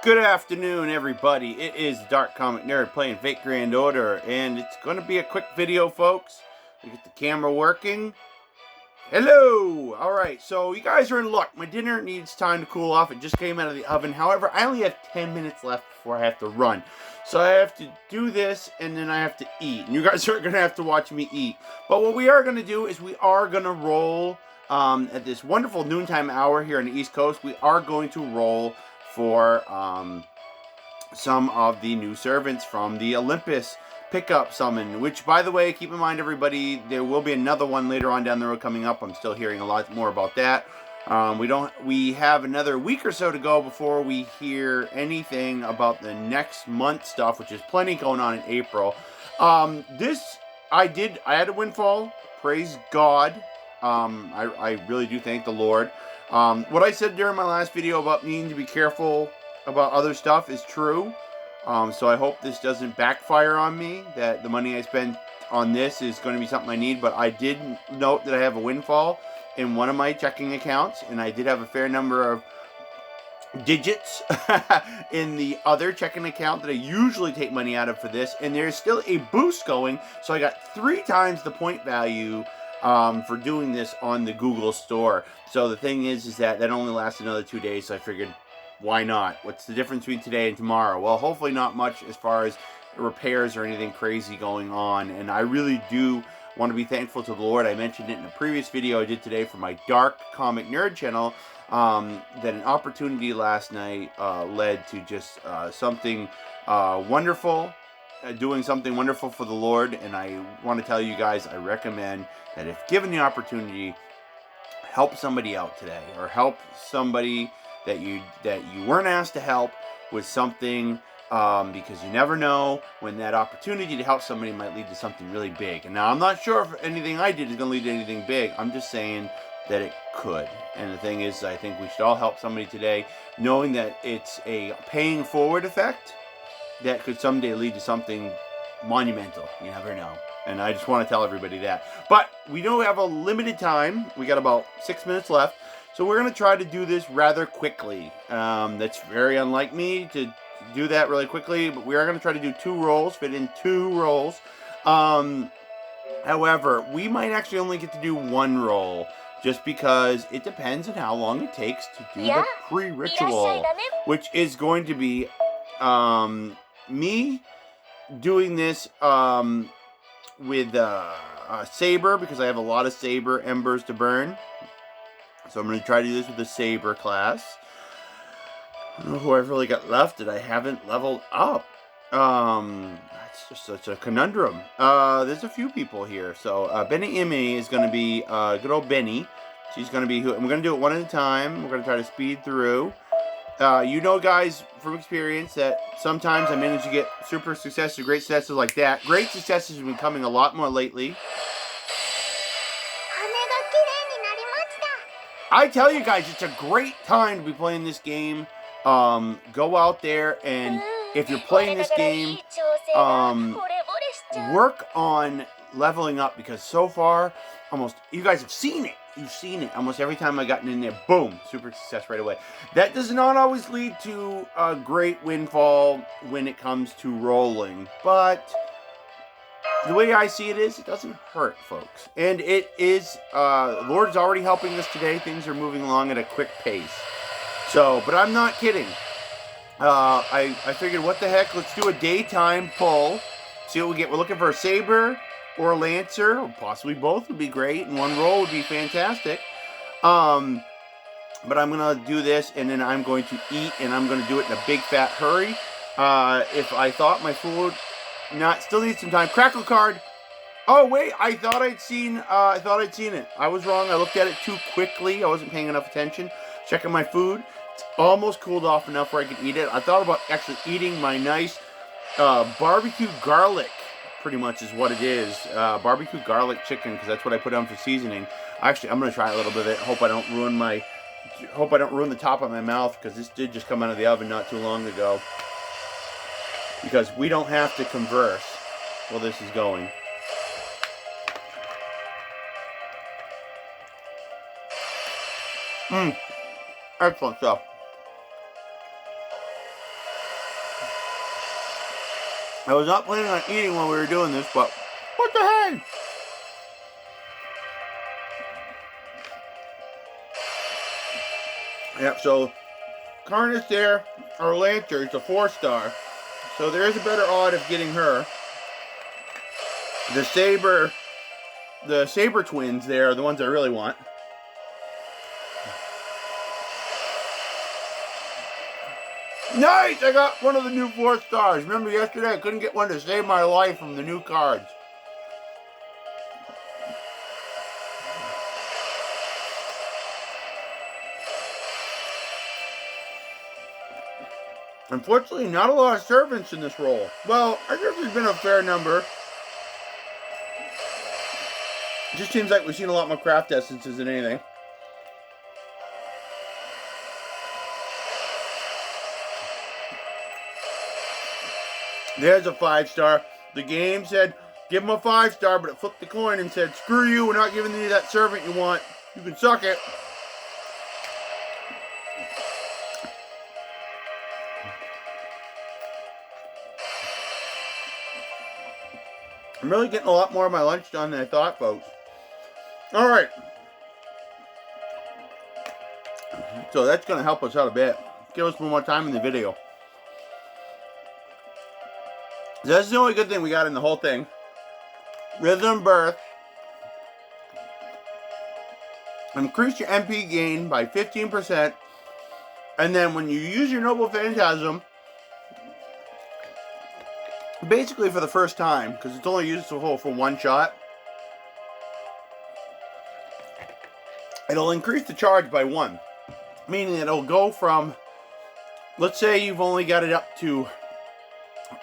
Good afternoon, everybody. It is the Dark Comic Nerd playing Fate Grand Order, and it's going to be a quick video, folks. We get the camera working. Hello! Alright, so you guys are in luck. My dinner needs time to cool off. It just came out of the oven. However, I only have 10 minutes left before I have to run. So I have to do this, and then I have to eat. And you guys are going to have to watch me eat. But what we are going to do is we are going to roll at this wonderful noontime hour here on the East Coast. We are going to roll for some of the new servants from the Olympus pickup summon, which, by the way, keep in mind, everybody, there will be another one later on down the road coming up. I'm still hearing a lot more about that. We have another week or so to go before we hear anything about the next month stuff, which is plenty going on in April. I had a windfall. Praise God. I really do thank the Lord. What I said during my last video about needing to be careful about other stuff is true. So I hope this doesn't backfire on me, that the money I spend on this is going to be something I need. But I did note that I have a windfall in one of my checking accounts, and I did have a fair number of digits in the other checking account that I usually take money out of for this, and there's still a boost going, so I got 3 times the point value for doing this on the Google store. So the thing is that only lasts another 2 days, so I figured, why not? What's the difference between today and tomorrow? Well, hopefully not much as far as repairs or anything crazy going on, and I really do want to be thankful to the Lord. I mentioned it in a previous video I did today for my Dark Comic Nerd channel, that an opportunity last night led to just something wonderful, doing something wonderful for the Lord. And I want to tell you guys, I recommend that if given the opportunity, help somebody out today, or help somebody that you weren't asked to help with something, because you never know when that opportunity to help somebody might lead to something really big. And now I'm not sure if anything I did is going to lead to anything big. I'm just saying that it could. And the thing is, I think we should all help somebody today, knowing that it's a paying forward effect that could someday lead to something monumental. You never know. And I just want to tell everybody that. But we do have a limited time. We got about 6 minutes left. So we're going to try to do this rather quickly. That's very unlike me to do that really quickly, but we are going to try to do 2 rolls, fit in 2 rolls. However, we might actually only get to do 1 roll, just because it depends on how long it takes to do the pre-ritual, which is going to be me doing this with saber, because I have a lot of saber embers to burn. So I'm going to try to do this with the saber class. I don't know who I've really got left that I haven't leveled up. That's just such a conundrum. There's a few people here. So Benny Imi is going to be good old Benny. She's going to be who, and we're going to do it one at a time. We're going to try to speed through. You know, guys, from experience, that sometimes I manage to get super successes, great successes like that. Great successes have been coming a lot more lately. I tell you guys, it's a great time to be playing this game. Go out there, and if you're playing this game, work on leveling up, because so far, you guys have seen it. You've seen it. Almost every time I've gotten in there, boom, super success right away. That does not always lead to a great windfall when it comes to rolling, but the way I see it is, it doesn't hurt, folks. And it is, Lord's already helping us today. Things are moving along at a quick pace. So, but I'm not kidding. I figured, what the heck, let's do a daytime pull. See what we get. We're looking for a saber or a lancer, or possibly both would be great, and 1 roll would be fantastic. But I'm going to do this, and then I'm going to eat, and I'm going to do it in a big fat hurry. If I thought my food... still need some time. Crackle card. Oh wait, I thought I'd seen it. I was wrong. I looked at it too quickly. I wasn't paying enough attention. Checking my food. It's almost cooled off enough where I can eat it. I thought about actually eating my nice barbecue garlic. Pretty much is what it is. Barbecue garlic chicken, because that's what I put on for seasoning. Actually, I'm gonna try a little bit of it. Hope I don't ruin the top of my mouth, because this did just come out of the oven not too long ago. Because we don't have to converse while this is going. Excellent stuff. I was not planning on eating while we were doing this, but what the heck? Yep, so Carnage there, our Lancer, it's a 4-star. So there is a better odd of getting her. The Saber twins there are the ones I really want. Nice! I got one of the new 4-stars. Remember yesterday I couldn't get one to save my life from the new cards. Unfortunately, not a lot of servants in this roll. Well, I guess there's been a fair number. It just seems like we've seen a lot more craft essences than anything. There's a 5-star. The game said, give him a 5-star, but it flipped the coin and said, screw you, we're not giving you that servant you want. You can suck it. I'm really getting a lot more of my lunch done than I thought, folks. Alright. So that's going to help us out a bit. Give us one more time in the video. That's the only good thing we got in the whole thing. Rhythm Birth. Increase your MP gain by 15%. And then when you use your Noble Phantasm, basically for the first time, because it's only useful for one shot, it'll increase the charge by 1. Meaning it'll go from, let's say you've only got it up to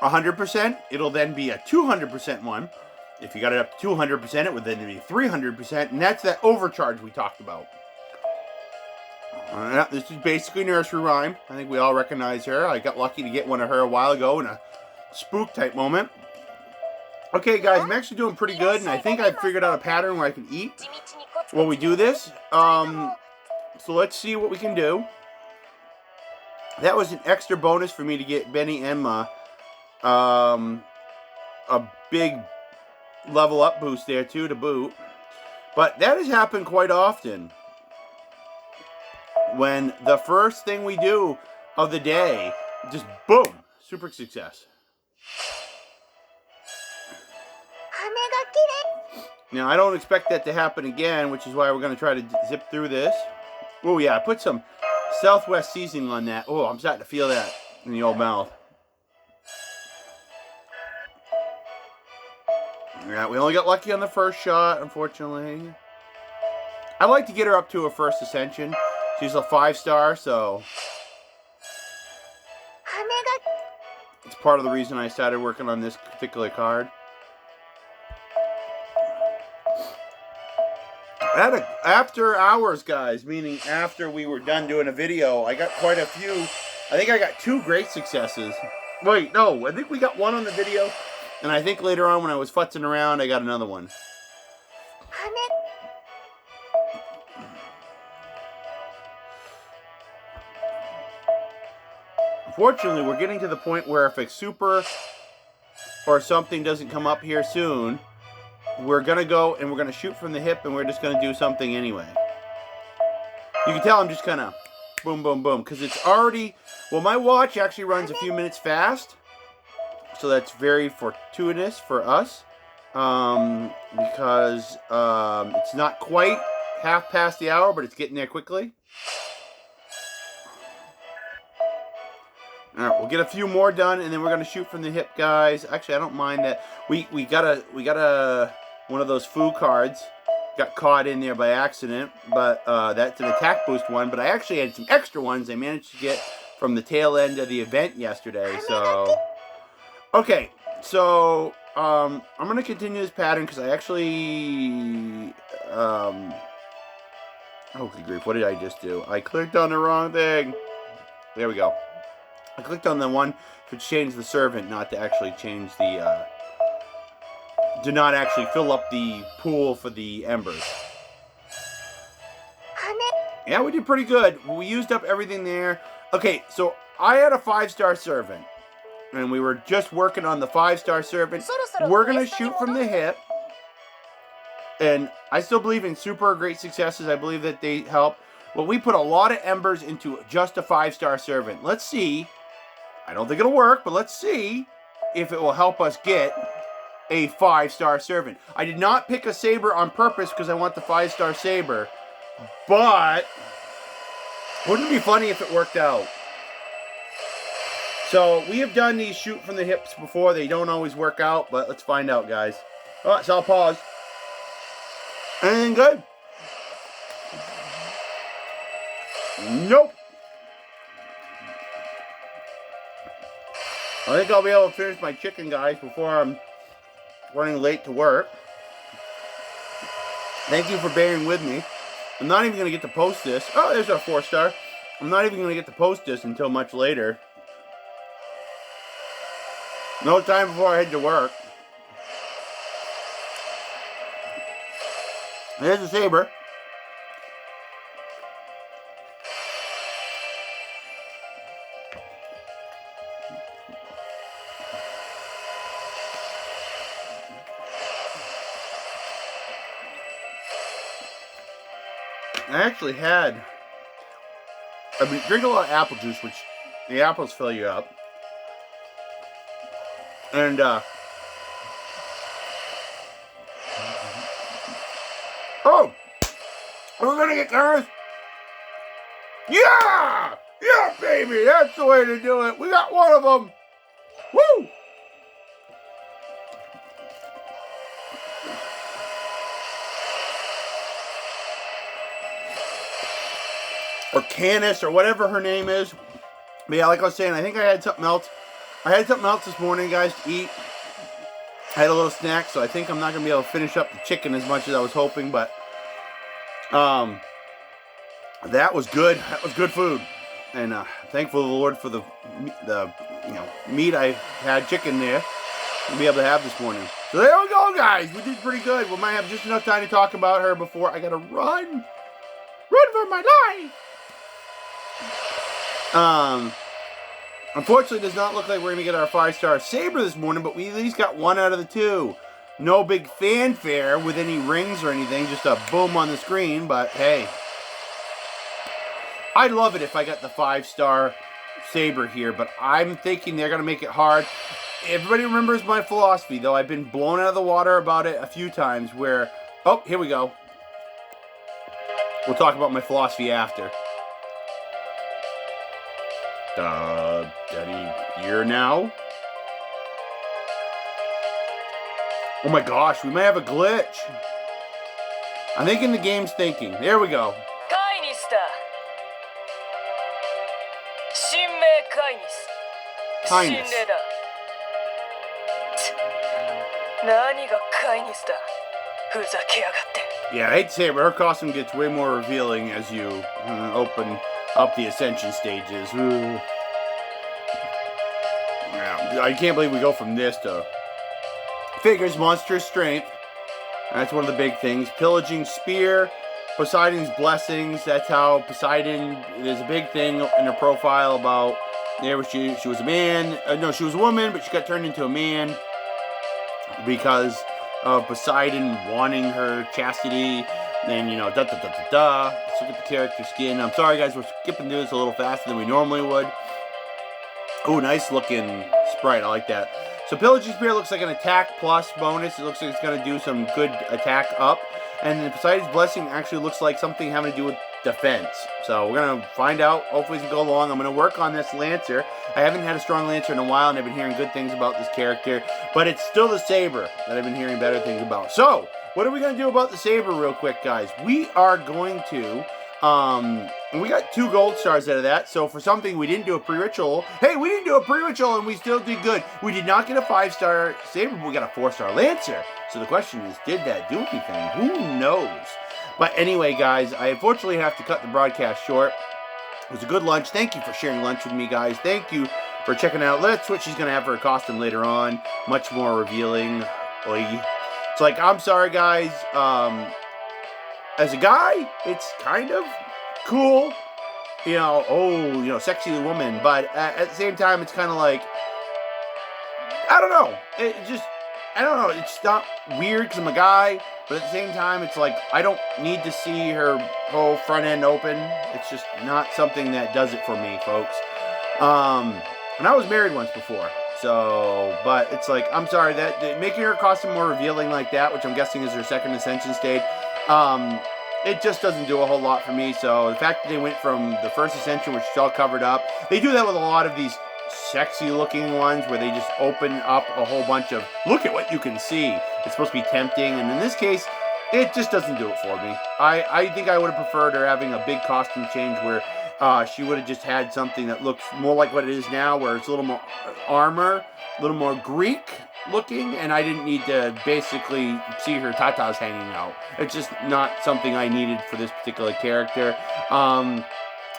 100%, it'll then be a 200% one. If you got it up to 200%, it would then be 300%, and that's that overcharge we talked about. This is basically Nursery Rhyme. I think we all recognize her. I got lucky to get one of her a while ago in a spook type moment. Okay, guys, I'm actually doing pretty good, and I think I've figured out a pattern where I can eat while we do this. So let's see what we can do. That was an extra bonus for me to get Benny Enma a big level up boost there too to boot. But that has happened quite often when the first thing we do of the day, just boom, super success. Now I don't expect that to happen again, which is why we're going to try to zip through this. Oh yeah, I put some Southwest seasoning on that. Oh, I'm starting to feel that in the old mouth. Yeah, we only got lucky on the first shot, unfortunately. I'd like to get her up to her first ascension. She's a 5-star, so it's part of the reason I started working on this particular card. After hours, guys, meaning after we were done doing a video, I got quite a few. I think I got 2 great successes. Wait, no, I think we got 1 on the video. And I think later on when I was futzing around, I got another one. Unfortunately, we're getting to the point where if a super or something doesn't come up here soon, we're going to go and we're going to shoot from the hip and we're just going to do something anyway. You can tell I'm just kind of boom, boom, boom. Because it's already, well, my watch actually runs a few minutes fast. So that's very fortuitous for us. Because it's not quite half past the hour, but it's getting there quickly. All right, we'll get a few more done, and then we're gonna shoot from the hip, guys. Actually, I don't mind that. We got a one of those foo cards. Got caught in there by accident, but that's an attack boost one. But I actually had some extra ones I managed to get from the tail end of the event yesterday. So, okay, so I'm gonna continue this pattern because I actually oh good grief, what did I just do? I clicked on the wrong thing. There we go. I clicked on the one to change the servant, not to actually change the, to not actually fill up the pool for the embers. Yeah, we did pretty good. We used up everything there. Okay, so I had a 5-star servant. and we were just working on the 5-star servant. We're going to shoot from the hip. And I still believe in super great successes. I believe that they help. Well, we put a lot of embers into just a 5-star servant. Let's see. I don't think it'll work, but let's see if it will help us get a 5-star servant. I did not pick a saber on purpose because I want the 5-star saber. But wouldn't it be funny if it worked out? So we have done these shoot from the hips before. They don't always work out, but let's find out, guys. All right, so I'll pause. Anything good? Nope. I think I'll be able to finish my chicken, guys, before I'm running late to work. Thank you for bearing with me. I'm not even going to get to post this. Oh, there's our 4-star. I'm not even going to get to post this until much later. No time before I head to work. There's the saber. I've been drinking a lot of apple juice, which the apples fill you up. And, oh! We're gonna get cars! Yeah! Yeah, baby! That's the way to do it! We got one of them! Woo! Or Canis, or whatever her name is. But yeah, like I was saying, I think I had something else. I had something else this morning, guys, to eat. I had a little snack, so I think I'm not going to be able to finish up the chicken as much as I was hoping, but that was good. That was good food. And thankful to the Lord for the meat I had, chicken there, to be able to have this morning. So there we go, guys. We did pretty good. We might have just enough time to talk about her before I got to run. Run for my life. Unfortunately, it does not look like we're going to get our 5-star saber this morning, but we at least got one out of the two. No big fanfare with any rings or anything, just a boom on the screen, but hey. I'd love it if I got the 5-star saber here, but I'm thinking they're going to make it hard. Everybody remembers my philosophy, though. I've been blown out of the water about it a few times where... Oh, here we go. We'll talk about my philosophy after. Daddy, here now? Oh my gosh, we may have a glitch. I'm thinking the game's thinking. There we go. Kindness. Yeah, I hate to say it, but her costume gets way more revealing as you open up the ascension stages. Ooh. Yeah, I can't believe we go from this to figures, monstrous strength. That's one of the big things. Pillaging spear, Poseidon's blessings. That's how Poseidon. There's a big thing in her profile about there. She was a man. No, she was a woman, but she got turned into a man because of Poseidon wanting her chastity. Then, you know, Let's look at the character skin. I'm sorry, guys, we're skipping through this a little faster than we normally would. Oh, nice looking sprite. I like that. So, Pillaging Spear looks like an attack plus bonus. It looks like it's going to do some good attack up. And then Poseidon's Blessing actually looks like something having to do with defense. So, we're going to find out. Hopefully, as we go along, I'm going to work on this Lancer. I haven't had a strong Lancer in a while, and I've been hearing good things about this character. But it's still the Saber that I've been hearing better things about. So, what are we going to do about the Saber real quick, guys? We are going to, we got 2 gold stars out of that. So for something we didn't do a pre-ritual. Hey, we didn't do a pre-ritual and we still did good. We did not get a 5-star Saber, but we got a 4-star Lancer. So the question is, did that do anything? Who knows? But anyway, guys, I unfortunately have to cut the broadcast short. It was a good lunch. Thank you for sharing lunch with me, guys. Thank you for checking out. That's what she's going to have for her costume later on. Much more revealing. Oy. It's like, I'm sorry, guys. As a guy, it's kind of cool. You know, oh, you know, sexy woman. But at the same time, it's kind of like, I don't know. I don't know. It's not weird because I'm a guy, but at the same time, it's like I don't need to see her whole front end open. It's just not something that does it for me, folks. And I was married once before, so, but it's like, I'm sorry, that making her costume more revealing like that, which I'm guessing is her second Ascension stage, it just doesn't do a whole lot for me. So the fact that they went from the first Ascension, which is all covered up, they do that with a lot of these sexy looking ones where they just open up a whole bunch of, look at what you can see. It's supposed to be tempting, and in this case, it just doesn't do it for me. I think I would have preferred her having a big costume change where she would have just had something that looks more like what it is now, where it's a little more armor, a little more Greek looking, and I didn't need to basically see her tatas hanging out. It's just not something I needed for this particular character. I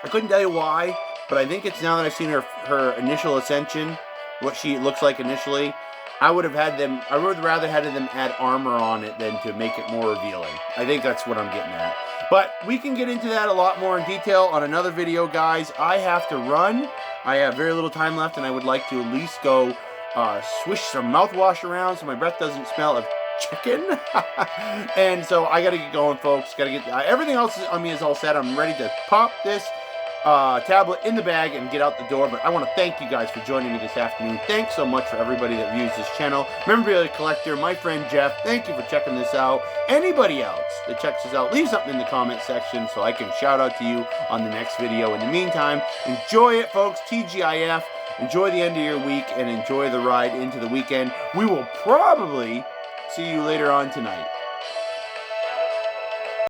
couldn't tell you why, but I think it's now that I've seen her initial Ascension, what she looks like initially, I would rather had them add armor on it than to make it more revealing. I think that's what I'm getting at. But we can get into that a lot more in detail on another video, guys. I have to run. I have very little time left, and I would like to at least go swish some mouthwash around so my breath doesn't smell of chicken. And so I got to get going, folks. Got to get everything else on me is all set. I'm ready to pop this tablet in the bag and get out the door. But I want to thank you guys for joining me this afternoon. Thanks so much for everybody that views this channel. Memorabilia Collector, my friend Jeff, thank you for checking this out. Anybody else that checks this out, leave something in the comment section so I can shout out to you on the next video. In the meantime, enjoy it, folks. TGIF. Enjoy the end of your week and enjoy the ride into the weekend. We will probably see you later on tonight.